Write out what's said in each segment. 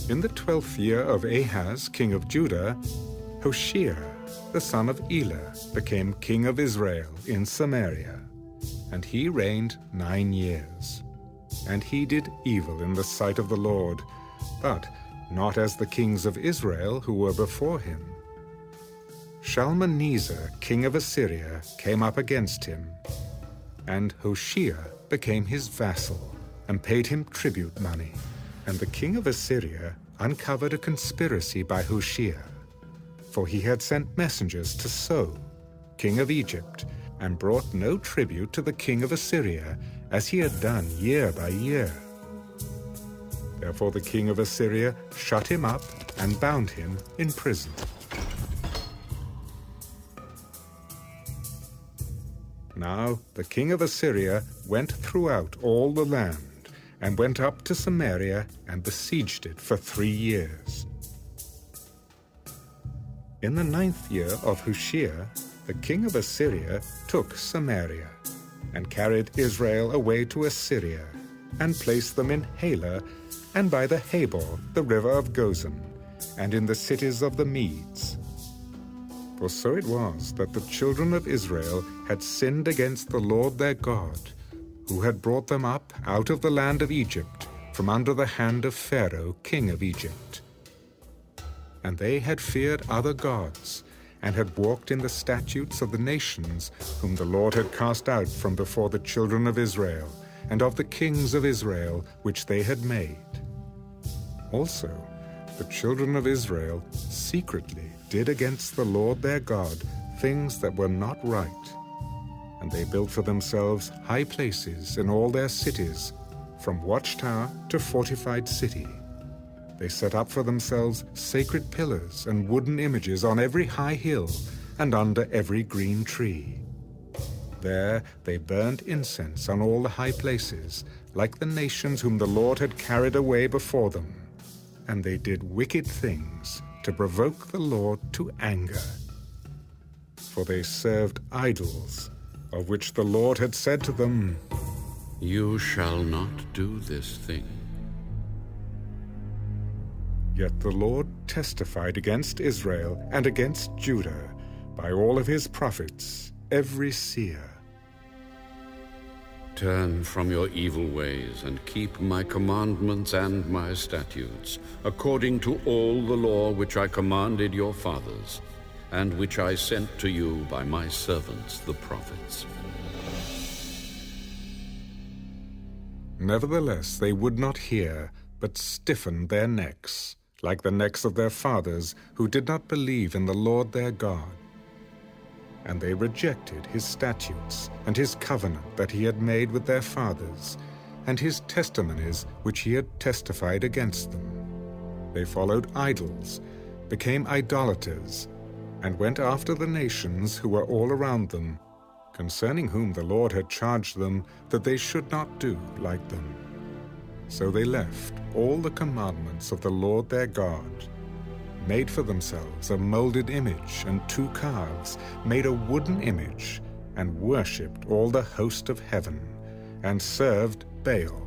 In the 12th year of Ahaz, king of Judah, Hoshea, the son of Elah, became king of Israel in Samaria, and he reigned 9 years. And he did evil in the sight of the Lord, but not as the kings of Israel who were before him. Shalmaneser, king of Assyria, came up against him, and Hoshea became his vassal and paid him tribute money. And the king of Assyria uncovered a conspiracy by Hoshea, for he had sent messengers to So, king of Egypt, and brought no tribute to the king of Assyria, as he had done year by year. Therefore the king of Assyria shut him up and bound him in prison. Now the king of Assyria went throughout all the land, and went up to Samaria and besieged it for 3 years. In the 9th year of Hoshea, the king of Assyria took Samaria, and carried Israel away to Assyria, and placed them in Halah, and by the Habor, the river of Gozan, and in the cities of the Medes. For so it was that the children of Israel had sinned against the Lord their God, who had brought them up out of the land of Egypt, from under the hand of Pharaoh, king of Egypt. And they had feared other gods, and had walked in the statutes of the nations whom the Lord had cast out from before the children of Israel, and of the kings of Israel which they had made. Also, the children of Israel secretly did against the Lord their God things that were not right. And they built for themselves high places in all their cities, from watchtower to fortified city. They set up for themselves sacred pillars and wooden images on every high hill and under every green tree. There they burned incense on all the high places, like the nations whom the Lord had carried away before them. And they did wicked things to provoke the Lord to anger. For they served idols, of which the Lord had said to them, "You shall not do this thing." Yet the Lord testified against Israel and against Judah by all of his prophets, every seer. Turn from your evil ways and keep my commandments and my statutes, according to all the law which I commanded your fathers, and which I sent to you by my servants the prophets. Nevertheless they would not hear, but stiffened their necks, like the necks of their fathers, who did not believe in the Lord their God. And they rejected his statutes, and his covenant that he had made with their fathers, and his testimonies which he had testified against them. They followed idols, became idolaters, and went after the nations who were all around them, concerning whom the Lord had charged them that they should not do like them. So they left all the commandments of the Lord their God, made for themselves a molded image and 2 calves, made a wooden image, and worshipped all the host of heaven, and served Baal.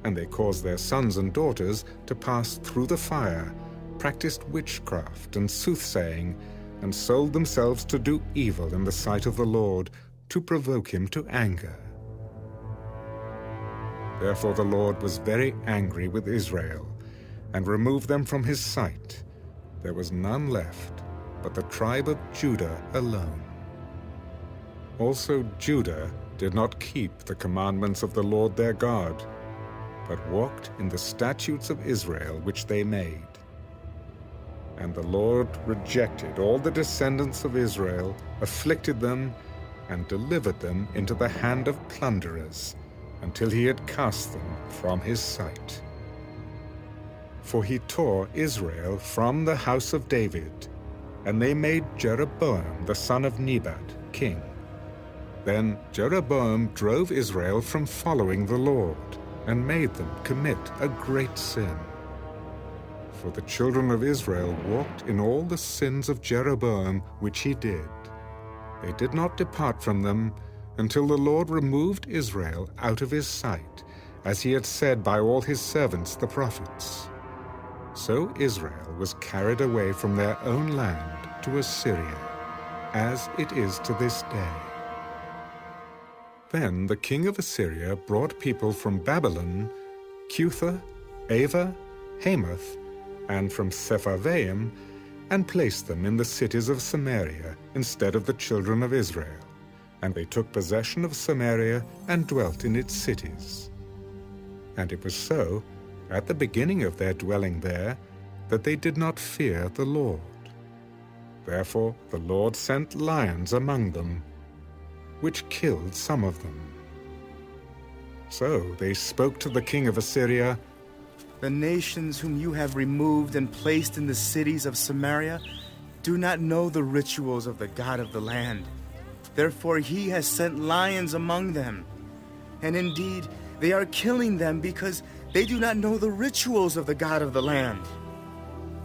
And they caused their sons and daughters to pass through the fire, practiced witchcraft and soothsaying, and sold themselves to do evil in the sight of the Lord, to provoke him to anger. Therefore the Lord was very angry with Israel, and removed them from his sight. There was none left, but the tribe of Judah alone. Also Judah did not keep the commandments of the Lord their God, but walked in the statutes of Israel which they made. And the Lord rejected all the descendants of Israel, afflicted them, and delivered them into the hand of plunderers, until he had cast them from his sight. For he tore Israel from the house of David, and they made Jeroboam the son of Nebat king. Then Jeroboam drove Israel from following the Lord, and made them commit a great sin. For the children of Israel walked in all the sins of Jeroboam which he did. They did not depart from them, until the Lord removed Israel out of his sight, as he had said by all his servants the prophets. So Israel was carried away from their own land to Assyria, as it is to this day. Then the king of Assyria brought people from Babylon, Cutha, Ava, Hamath, and from Sepharvaim, and placed them in the cities of Samaria instead of the children of Israel. And they took possession of Samaria and dwelt in its cities. And it was so, at the beginning of their dwelling there, that they did not fear the Lord. Therefore the Lord sent lions among them, which killed some of them. So they spoke to the king of Assyria, "The nations whom you have removed and placed in the cities of Samaria do not know the rituals of the God of the land. Therefore he has sent lions among them. And indeed, they are killing them because they do not know the rituals of the God of the land."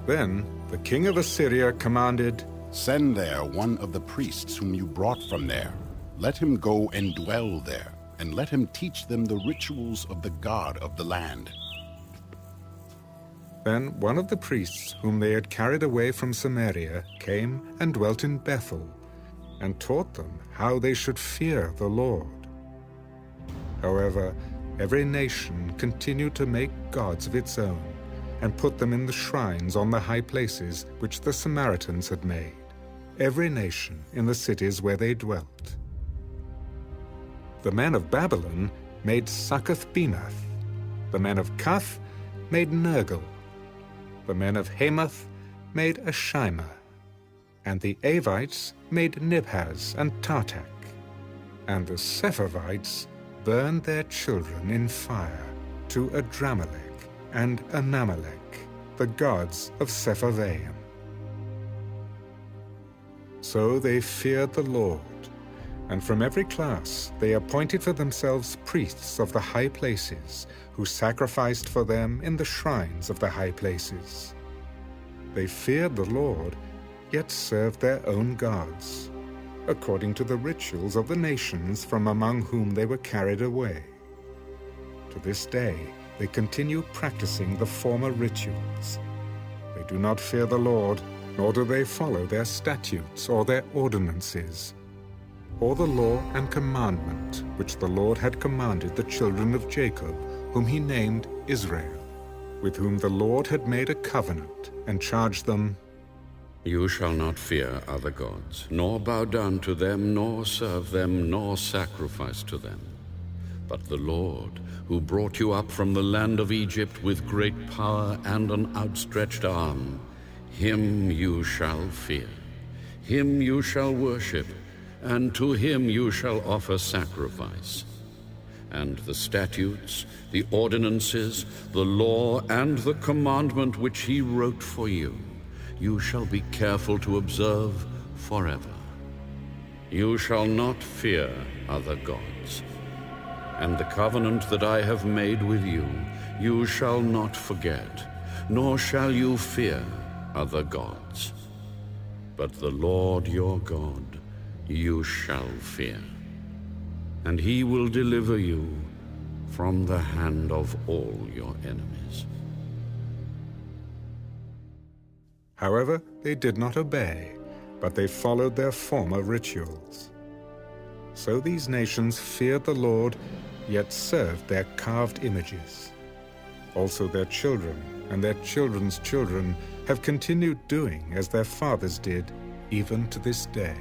Then the king of Assyria commanded, "Send there one of the priests whom you brought from there. Let him go and dwell there, and let him teach them the rituals of the God of the land." Then one of the priests whom they had carried away from Samaria came and dwelt in Bethel, and taught them how they should fear the Lord. However, every nation continued to make gods of its own, and put them in the shrines on the high places which the Samaritans had made, every nation in the cities where they dwelt. The men of Babylon made Succoth-Benoth. The men of Cuth made Nergal. The men of Hamath made Ashima. And the Avites made Nibhaz and Tartak. And the Sepharvites burned their children in fire to Adramelech and Anamelech, the gods of Sepharvaim. So they feared the Lord, and from every class they appointed for themselves priests of the high places, who sacrificed for them in the shrines of the high places. They feared the Lord, yet served their own gods, according to the rituals of the nations from among whom they were carried away. To this day they continue practicing the former rituals. They do not fear the Lord, nor do they follow their statutes or their ordinances, or the law and commandment which the Lord had commanded the children of Jacob, whom he named Israel, with whom the Lord had made a covenant, and charged them, "You shall not fear other gods, nor bow down to them, nor serve them, nor sacrifice to them. But the Lord, who brought you up from the land of Egypt with great power and an outstretched arm, him you shall fear. Him you shall worship, and to him you shall offer sacrifice. And the statutes, the ordinances, the law, and the commandment which he wrote for you, you shall be careful to observe forever. You shall not fear other gods. And the covenant that I have made with you, you shall not forget, nor shall you fear other gods. But the Lord your God you shall fear, and he will deliver you from the hand of all your enemies." However, they did not obey, but they followed their former rituals. So these nations feared the Lord, yet served their carved images. Also their children and their children's children have continued doing as their fathers did, even to this day.